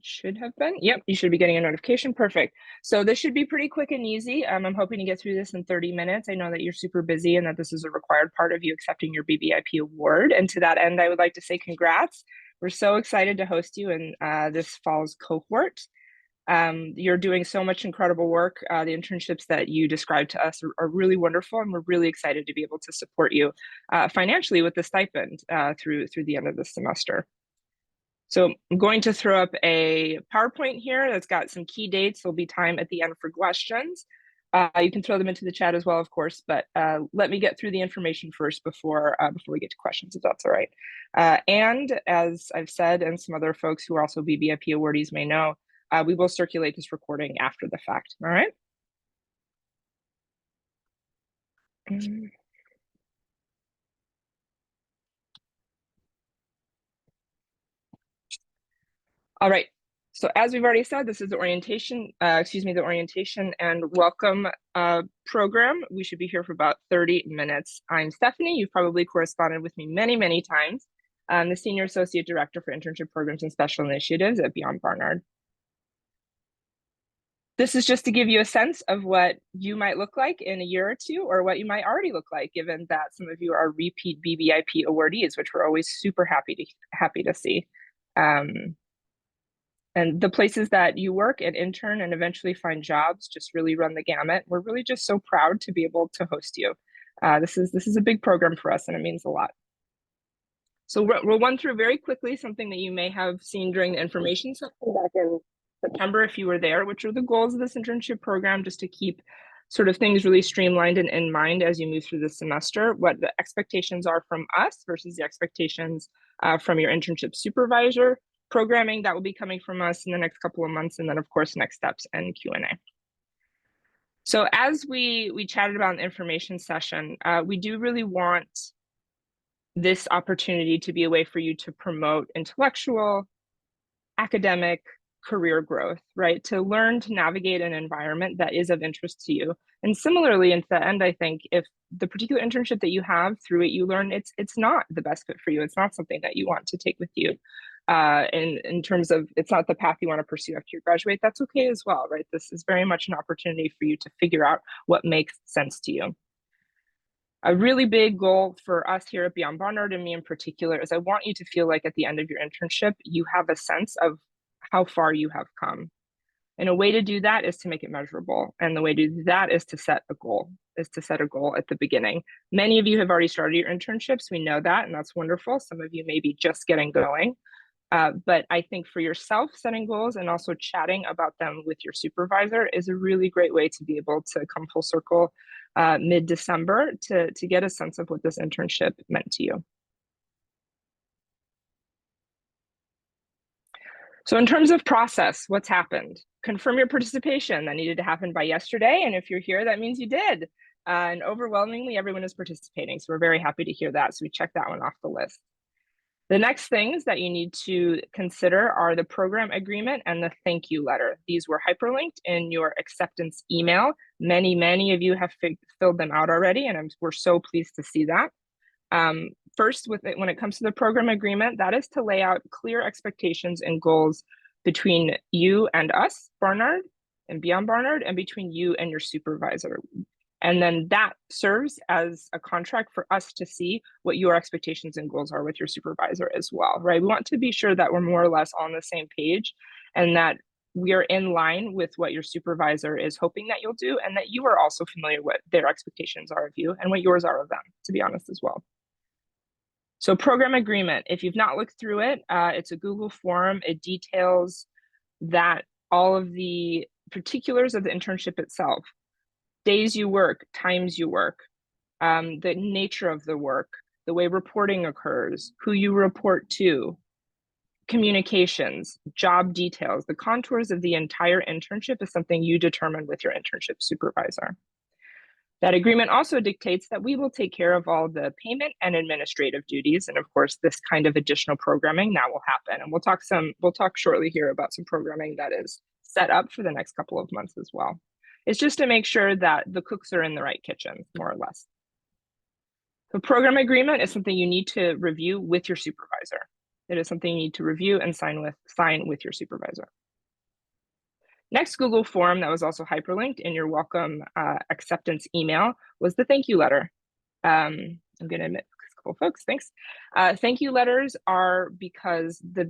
should have been. Yep, you should be getting a notification. Perfect. So this should be pretty quick and easy. I'm hoping to get through this in 30 minutes. I know that you're super busy and that this is a required part of you accepting your BBIP award. And to that end, I would like to say congrats. We're so excited to host you in this fall's cohort. You're doing so much incredible work. The internships that you described to us are really wonderful, and we're really excited to be able to support you financially with the stipend through the end of the semester. So I'm going to throw up a PowerPoint here that's got some key dates. There'll be time at the end for questions. You can throw them into the chat as well, of course, but let me get through the information first before we get to questions, if that's all right. And as I've said, and some other folks who are also BBIP awardees may know, we will circulate this recording after the fact, all right? All right, so as we've already said, this is the orientation, the orientation and welcome program. We should be here for about 30 minutes. I'm Stephanie. You've probably corresponded with me many, many times. I'm the Senior Associate Director for Internship Programs and Special Initiatives at Beyond Barnard. This is just to give you a sense of what you might look like in a year or two, or what you might already look like, given that some of you are repeat BBIP awardees, which we're always super happy to see. And the places that you work and intern and eventually find jobs just really run the gamut. We're really just so proud to be able to host you. This is a big program for us, and it means a lot. So we'll run through very quickly something that you may have seen during the information section back in September if you were there, which are the goals of this internship program, just to keep sort of things really streamlined and in mind as you move through the semester, what the expectations are from us versus the expectations from your internship supervisor, programming that will be coming from us in the next couple of months, and then of course next steps and Q&A. So as we chatted about in the information session, we do really want this opportunity to be a way for you to promote intellectual, academic, career growth, right? To learn to navigate an environment that is of interest to you. And similarly, in the end, I think if the particular internship that you have through it, you learn it's not the best fit for you. It's not something that you want to take with you. In terms of it's not the path you want to pursue after you graduate, that's okay as well, right? This is very much an opportunity for you to figure out what makes sense to you. A really big goal for us here at Beyond Barnard, and me in particular, is I want you to feel like at the end of your internship, you have a sense of how far you have come. And a way to do that is to make it measurable. And the way to do that is to set a goal, at the beginning. Many of you have already started your internships. We know that, and that's wonderful. Some of you may be just getting going. But I think for yourself, setting goals and also chatting about them with your supervisor is a really great way to be able to come full circle mid-December to get a sense of what this internship meant to you. So in terms of process, what's happened? Confirm your participation. That needed to happen by yesterday. And if you're here, that means you did. And overwhelmingly, everyone is participating. So we're very happy to hear that. So we check that one off the list. The next things that you need to consider are the program agreement and the thank you letter. These were hyperlinked in your acceptance email. Many of you have filled them out already, and we're so pleased to see that. First, when it comes to the program agreement, that is to lay out clear expectations and goals between you and us, Barnard, and Beyond Barnard, and between you and your supervisor. And then that serves as a contract for us to see what your expectations and goals are with your supervisor as well, right? We want to be sure that we're more or less on the same page and that we are in line with what your supervisor is hoping that you'll do, and that you are also familiar with their expectations are of you and what yours are of them, to be honest as well. So program agreement, if you've not looked through it, it's a Google form. It details that all of the particulars of the internship itself. Days you work, times you work, the nature of the work, the way reporting occurs, who you report to, communications, job details, the contours of the entire internship is something you determine with your internship supervisor. That agreement also dictates that we will take care of all the payment and administrative duties. And of course, this kind of additional programming that will happen. And we'll talk shortly here about some programming that is set up for the next couple of months as well. It's just to make sure that the cooks are in the right kitchen, more or less. The program agreement is something you need to review with your supervisor. It is something you need to review and sign with your supervisor. Next Google form that was also hyperlinked in your welcome acceptance email was the thank you letter. I'm going to admit a couple folks, thanks. Thank you letters are because the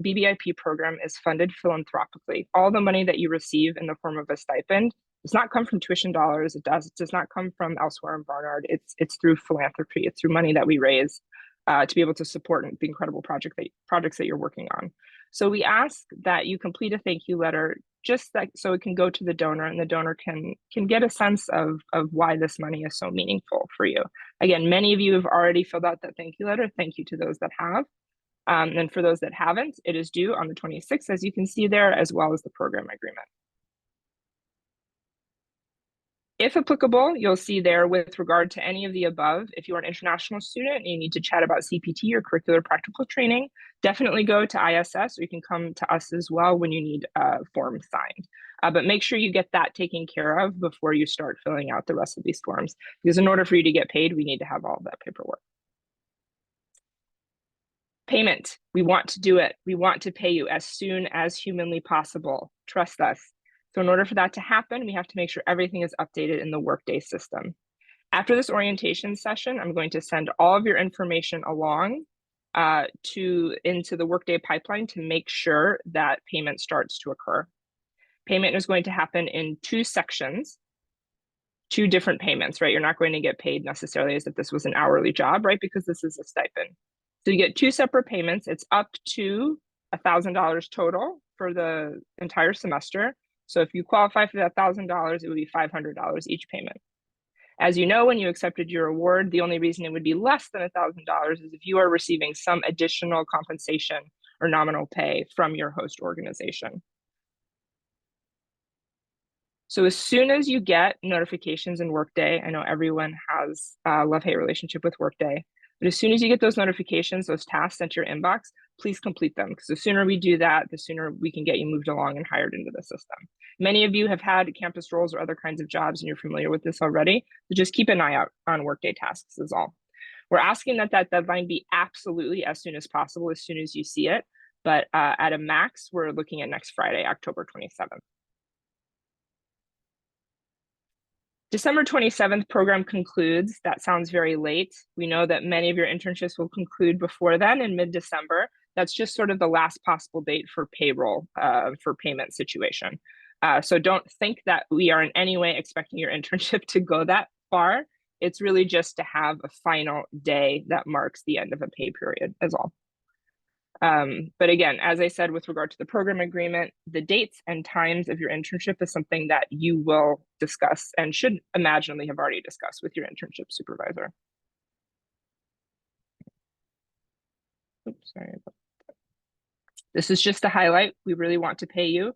BBIP program is funded philanthropically. All the money that you receive in the form of a stipend does not come from tuition dollars. It does not come from elsewhere in Barnard. It's through philanthropy. It's through money that we raise to be able to support the incredible projects that you're working on. So we ask that you complete a thank you letter just so it can go to the donor, and the donor can get a sense of why this money is so meaningful for you. Again, many of you have already filled out that thank you letter. Thank you to those that have. And for those that haven't, it is due on the 26th, as you can see there, as well as the program agreement. If applicable, you'll see there with regard to any of the above, if you're an international student and you need to chat about CPT or curricular practical training, definitely go to ISS, or you can come to us as well when you need a form signed. But make sure you get that taken care of before you start filling out the rest of these forms, because in order for you to get paid, we need to have all of that paperwork. Payment, we want to do it. We want to pay you as soon as humanly possible. Trust us. So in order for that to happen, we have to make sure everything is updated in the Workday system. After this orientation session, I'm going to send all of your information along into the Workday pipeline to make sure that payment starts to occur. Payment is going to happen in two sections, two different payments, right? You're not going to get paid necessarily as if this was an hourly job, right? Because this is a stipend. So you get two separate payments. It's up to $1,000 total for the entire semester. So if you qualify for that $1,000, it would be $500 each payment. As you know, when you accepted your award, the only reason it would be less than $1,000 is if you are receiving some additional compensation or nominal pay from your host organization. So as soon as you get notifications in Workday, I know everyone has a love-hate relationship with Workday, but as soon as you get those notifications, those tasks sent to your inbox, please complete them, because the sooner we do that, the sooner we can get you moved along and hired into the system. Many of you have had campus roles or other kinds of jobs, and you're familiar with this already, so just keep an eye out on Workday tasks is all. We're asking that deadline be absolutely as soon as possible, as soon as you see it, but at a max, we're looking at next Friday, October 27th. December 27th program concludes. That sounds very late. We know that many of your internships will conclude before then in mid-December. That's just sort of the last possible date for payroll, for payment situation. So don't think that we are in any way expecting your internship to go that far. It's really just to have a final day that marks the end of a pay period is all. But again, as I said, with regard to the program agreement, the dates and times of your internship is something that you will discuss and should imaginably have already discussed with your internship supervisor. Oops, sorry about that. This is just a highlight. We really want to pay you.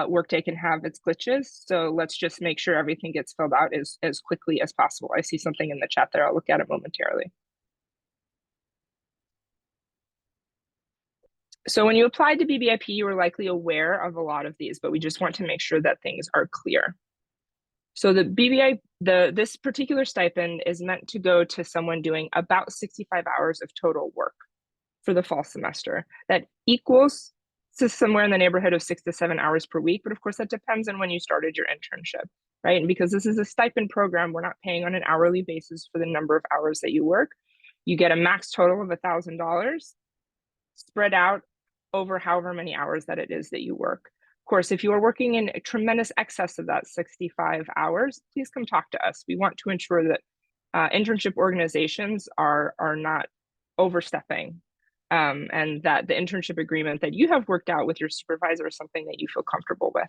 Workday can have its glitches, so let's just make sure everything gets filled out as quickly as possible. I see something in the chat there. I'll look at it momentarily. So when you applied to BBIP, you were likely aware of a lot of these, but we just want to make sure that things are clear. So this particular stipend is meant to go to someone doing about 65 hours of total work for the fall semester. That equals to somewhere in the neighborhood of 6 to 7 hours per week, but of course that depends on when you started your internship, right? And because this is a stipend program, we're not paying on an hourly basis for the number of hours that you work. You get a max total of $1,000 spread out over however many hours that it is that you work. Of course, if you are working in a tremendous excess of that 65 hours, please come talk to us. We want to ensure that internship organizations are not overstepping, and that the internship agreement that you have worked out with your supervisor is something that you feel comfortable with.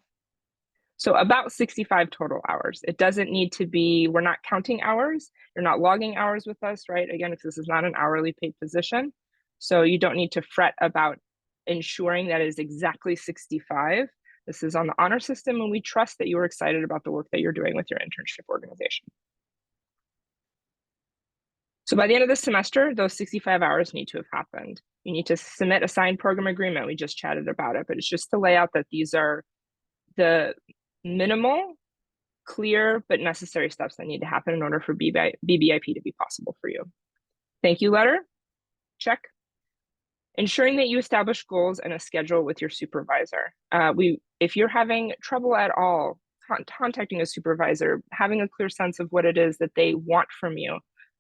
So about 65 total hours. It doesn't need to be, we're not counting hours. You're not logging hours with us, right? Again, because this is not an hourly paid position. So you don't need to fret about ensuring that it is exactly 65. This is on the honor system, and we trust that you're excited about the work that you're doing with your internship organization. So by the end of the semester, those 65 hours need to have happened. You need to submit a signed program agreement. We just chatted about it, but it's just to lay out that these are the minimal, clear, but necessary steps that need to happen in order for BBIP to be possible for you. Thank you letter, check. Ensuring that you establish goals and a schedule with your supervisor. If you're having trouble at all contacting a supervisor, having a clear sense of what it is that they want from you,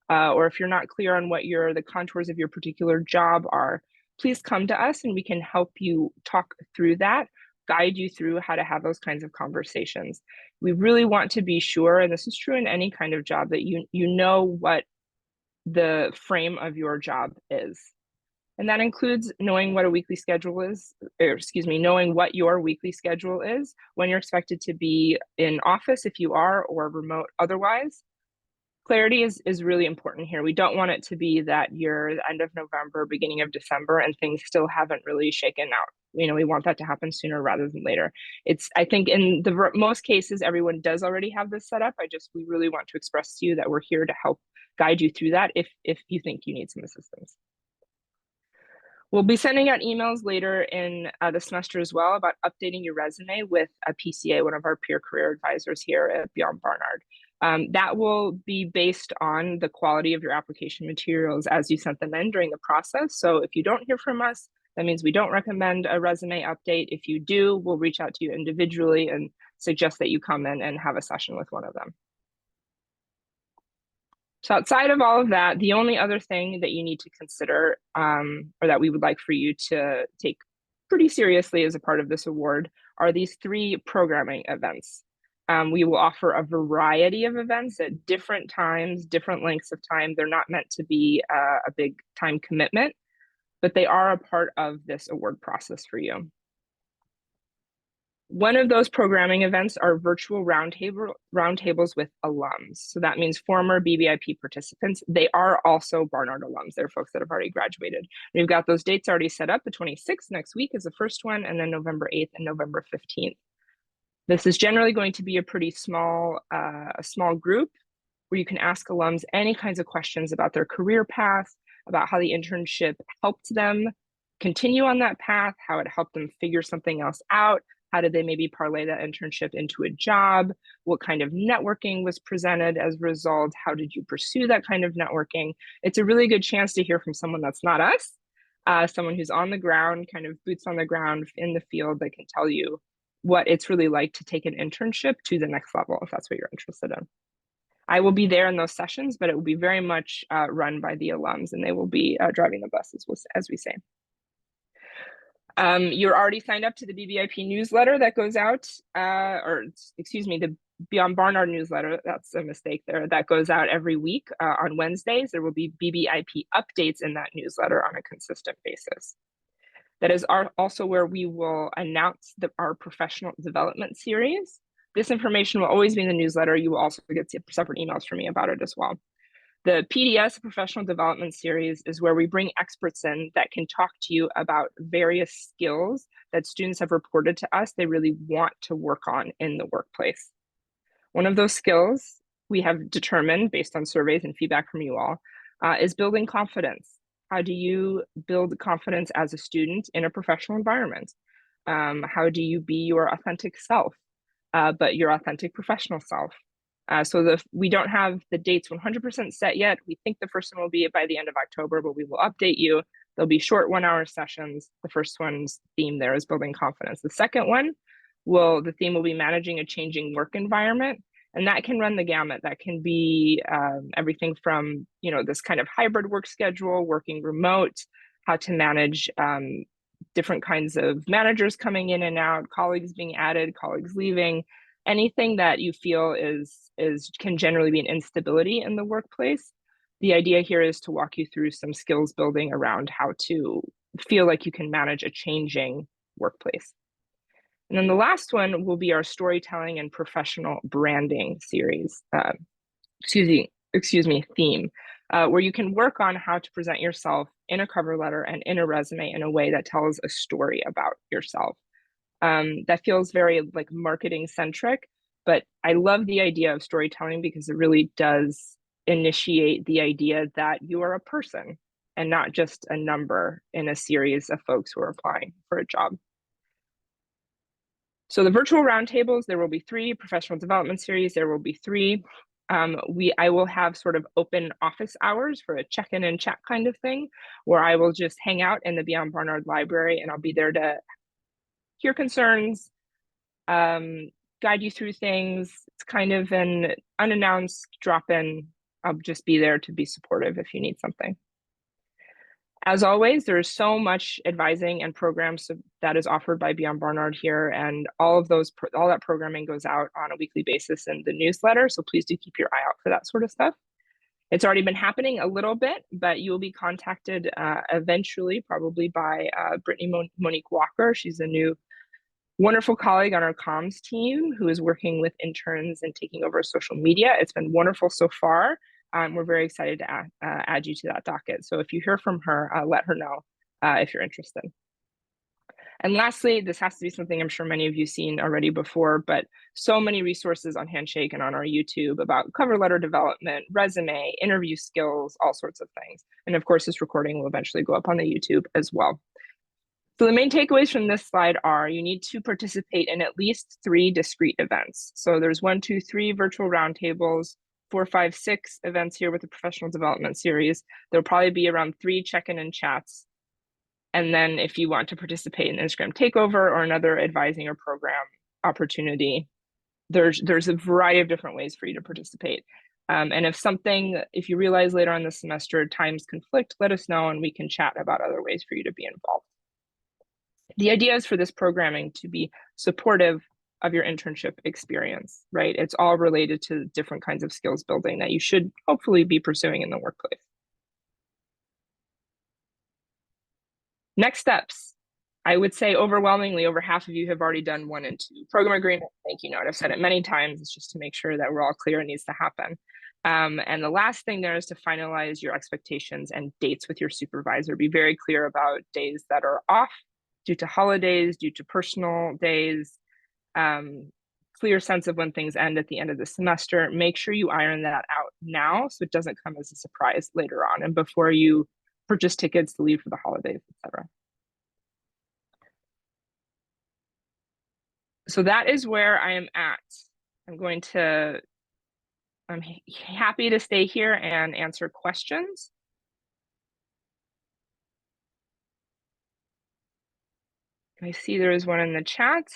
or if you're not clear on what the contours of your particular job are, please come to us and we can help you talk through that, guide you through how to have those kinds of conversations. We really want to be sure, and this is true in any kind of job, that you know what the frame of your job is. And that includes knowing what a weekly schedule is, or excuse me, knowing what your weekly schedule is, when you're expected to be in office if you are, or remote otherwise. Clarity is really important here. We don't want it to be that you're the end of November, beginning of December, and things still haven't really shaken out. We want that to happen sooner rather than later. I think in the most cases, everyone does already have this set up. We really want to express to you that we're here to help guide you through that if you think you need some assistance. We'll be sending out emails later in the semester as well about updating your resume with a PCA, one of our peer career advisors here at Beyond Barnard. That will be based on the quality of your application materials as you sent them in during the process. So if you don't hear from us, that means we don't recommend a resume update. If you do, we'll reach out to you individually and suggest that you come in and have a session with one of them. So outside of all of that, the only other thing that you need to consider, or that we would like for you to take pretty seriously as a part of this award, are these 3 programming events. We will offer a variety of events at different times, different lengths of time. They're not meant to be a big time commitment, but they are a part of this award process for you. One of those programming events are virtual roundtables with alums. So that means former BBIP participants. They are also Barnard alums. They're folks that have already graduated. We've got those dates already set up. The 26th next week is the first one, and then November 8th and November 15th. This is generally going to be a pretty small group where you can ask alums any kinds of questions about their career path, about how the internship helped them continue on that path, how it helped them figure something else out. How did they maybe parlay that internship into a job? What kind of networking was presented as a result? How did you pursue that kind of networking? It's a really good chance to hear from someone that's not us, someone who's on the ground, kind of boots on the ground in the field, that can tell you what it's really like to take an internship to the next level, if that's what you're interested in. I will be there in those sessions, but it will be very much run by the alums, and they will be driving the bus, as we say. You're already signed up to the BBIP newsletter that goes out, the Beyond Barnard newsletter, that's a mistake there, that goes out every week on Wednesdays. There will be BBIP updates in that newsletter on a consistent basis. That is also where we will announce our professional development series. This information will always be in the newsletter. You will also get separate emails from me about it as well. The PDS, Professional Development Series, is where we bring experts in that can talk to you about various skills that students have reported to us they really want to work on in the workplace. One of those skills we have determined, based on surveys and feedback from you all, is building confidence. How do you build confidence as a student in a professional environment? How do you be your authentic self, but your authentic professional self? We don't have the dates 100% set yet. We think the first one will be by the end of October, but we will update you. There'll be short 1-hour sessions. The first one's theme there is building confidence. The second one, the theme will be managing a changing work environment. And that can run the gamut. That can be everything from, this kind of hybrid work schedule, working remote, how to manage different kinds of managers coming in and out, colleagues being added, colleagues leaving. Anything that you feel can generally be an instability in the workplace. The idea here is to walk you through some skills building around how to feel like you can manage a changing workplace. And then the last one will be our storytelling and professional branding series, theme, where you can work on how to present yourself in a cover letter and in a resume in a way that tells a story about yourself. That feels very like marketing centric, but I love the idea of storytelling because it really does initiate the idea that you are a person and not just a number in a series of folks who are applying for a job. So the virtual roundtables, there will be 3 professional development series. There will be 3 I will have sort of open office hours for a check-in and chat kind of thing, where I will just hang out in the Beyond Barnard library, and I'll be there to hear concerns, guide you through things. It's kind of an unannounced drop-in. I'll just be there to be supportive if you need something. As always, there's so much advising and programs that is offered by Beyond Barnard here, and all that programming goes out on a weekly basis in the newsletter. So please do keep your eye out for that sort of stuff. It's already been happening a little bit, but you'll be contacted eventually, probably by Brittany Monique Walker. She's a new wonderful colleague on our comms team who is working with interns and taking over social media. It's been wonderful so far. We're very excited to add you to that docket. So if you hear from her, let her know if you're interested. And lastly, this has to be something I'm sure many of you have seen already before, but so many resources on Handshake and on our YouTube about cover letter development, resume, interview skills, all sorts of things. And of course, this recording will eventually go up on the YouTube as well. So the main takeaways from this slide are you need to participate in at least 3 discrete events. So there's 1, 2, 3 virtual roundtables, 4, 5, 6 events here with the professional development series. There'll probably be around 3 check-in and chats. And then if you want to participate in Instagram takeover or another advising or program opportunity, there's a variety of different ways for you to participate. And if you realize later on the semester times conflict, let us know and we can chat about other ways for you to be involved. The idea is for this programming to be supportive of your internship experience, right? It's all related to different kinds of skills building that you should hopefully be pursuing in the workplace. Next steps. I would say overwhelmingly over half of you have already done 1 and 2. Program agreement, thank you note. I've said it many times. It's just to make sure that we're all clear it needs to happen. And the last thing there is to finalize your expectations and dates with your supervisor. Be very clear about days that are off due to holidays, due to personal days, clear sense of when things end at the end of the semester. Make sure you iron that out now so it doesn't come as a surprise later on and before you purchase tickets to leave for the holidays, etc. So that is where I am at. I'm happy to stay here and answer questions. I see there is one in the chat.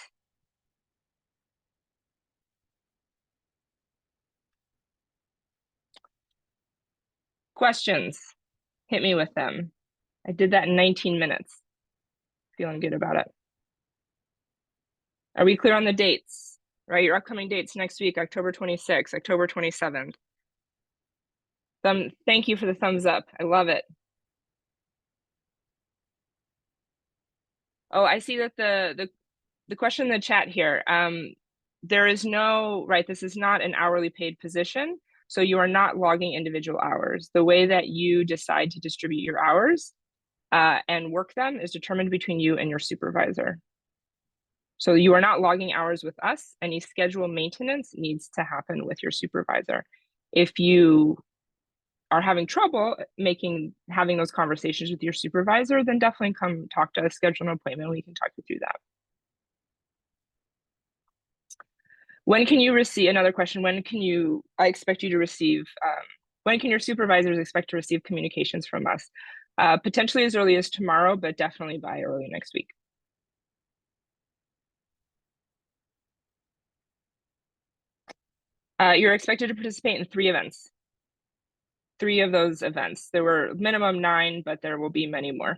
Questions, hit me with them. I did that in 19 minutes. Feeling good about it. Are we clear on the dates? Right, your upcoming dates next week, October 26th, October 27th. Thank you for the thumbs up. I love it. Oh, I see that the question in the chat here. There is no, right, this is not an hourly paid position, so you are not logging individual hours. The way that you decide to distribute your hours and work them is determined between you and your supervisor. So you are not logging hours with us. Any schedule maintenance needs to happen with your supervisor. If you are having trouble having those conversations with your supervisor, then definitely come talk to us, schedule an appointment, we can talk you through that. When can you receive, another question, when can your supervisors expect to receive communications from us? Potentially as early as tomorrow, but definitely by early next week. You're expected to participate in 3 events. 3 of those events. There were minimum 9, but there will be many more.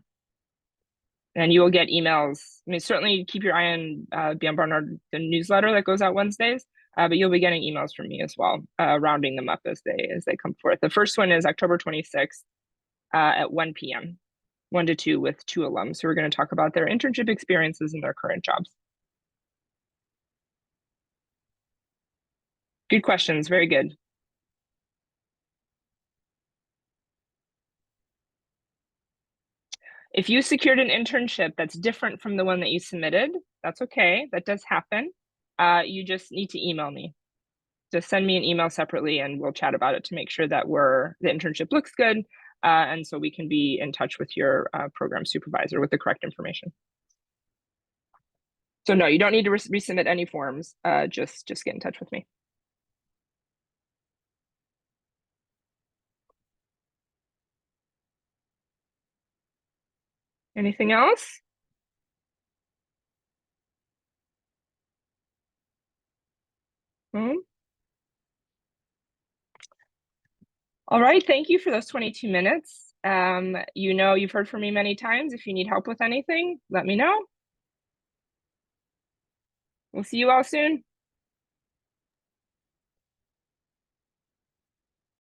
And you will get emails. I mean, certainly keep your eye on Beyond Barnard, the newsletter that goes out Wednesdays, but you'll be getting emails from me as well, rounding them up as they come forth. The first one is October 26th at 1 p.m., 1 to 2 with 2 alums who are going to talk about their internship experiences and their current jobs. Good questions, very good. If you secured an internship that's different from the one that you submitted, that's okay. That does happen. You just need to email me. Just send me an email separately and we'll chat about it to make sure that the internship looks good. And so we can be in touch with your program supervisor with the correct information. So no, you don't need to resubmit any forms. Just get in touch with me. Anything else? Hmm? All right, thank you for those 22 minutes. You've heard from me many times. If you need help with anything, let me know. We'll see you all soon.